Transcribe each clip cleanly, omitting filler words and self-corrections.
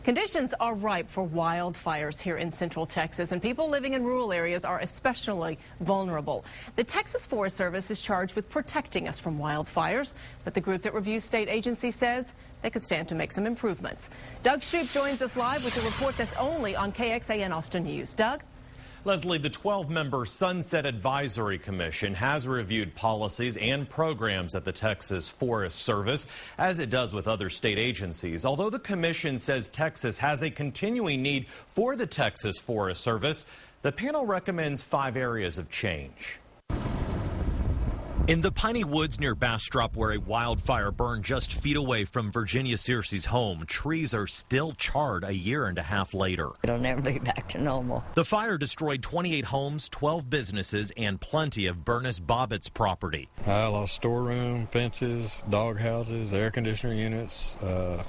Conditions are ripe for wildfires here in Central Texas, and people living in rural areas are especially vulnerable. The Texas Forest Service is charged with protecting us from wildfires, but the group that reviews state agencies says they could stand to make some improvements. Doug Shoup joins us live with a report that's only on KXAN Austin News. Doug? Leslie, the 12-member Sunset Advisory Commission has reviewed policies and programs at the Texas Forest Service, as it does with other state agencies. Although the commission says Texas has a continuing need for the Texas Forest Service, the panel recommends 5 areas of change. In the piney woods near Bastrop, where a wildfire burned just feet away from Virginia Searcy's home, trees are still charred a year and a half later. It'll never be back to normal. The fire destroyed 28 homes, 12 businesses, and plenty of Burnis Bobbitt's property. I lost storeroom, fences, dog houses, air conditioner units, a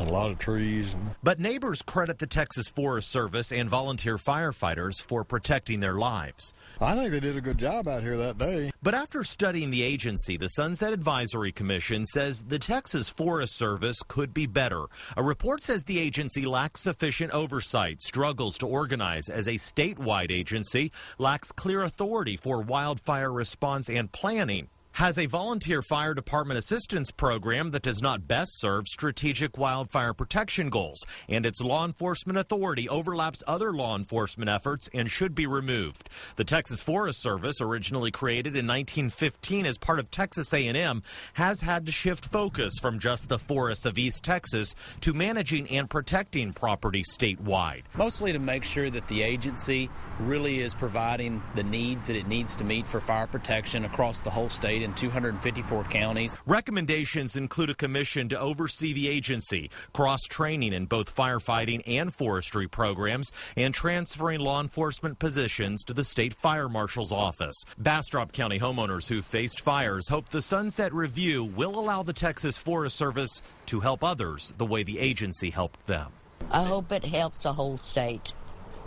lot of trees. But neighbors credit the Texas Forest Service and volunteer firefighters for protecting their lives. I think they did a good job out here that day. But after studying the agency, the Sunset Advisory Commission says the Texas Forest Service could be better. A report says the agency lacks sufficient oversight, struggles to organize as a statewide agency, lacks clear authority for wildfire response and planning, has a volunteer fire department assistance program that does not best serve strategic wildfire protection goals, and its law enforcement authority overlaps other law enforcement efforts and should be removed. The Texas Forest Service, originally created in 1915 as part of Texas A&M, has had to shift focus from just the forests of East Texas to managing and protecting property statewide. Mostly to make sure that the agency really is providing the needs that it needs to meet for fire protection across the whole state in 254 counties. Recommendations include a commission to oversee the agency, cross-training in both firefighting and forestry programs, and transferring law enforcement positions to the state fire marshal's office. Bastrop County homeowners who faced fires hope the Sunset Review will allow the Texas Forest Service to help others the way the agency helped them. I hope it helps the whole state,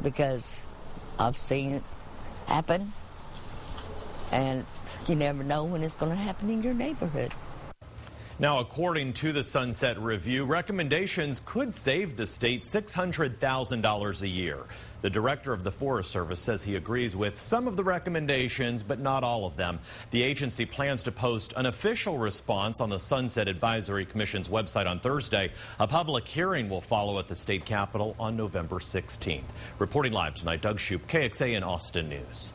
because I've seen it happen, and you never know when it's going to happen in your neighborhood. Now, according to the Sunset Review, recommendations could save the state $600,000 a year. The director of the Forest Service says he agrees with some of the recommendations, but not all of them. The agency plans to post an official response on the Sunset Advisory Commission's website on Thursday. A public hearing will follow at the state capitol on November 16th. Reporting live tonight, Doug Shoup, KXAN Austin News.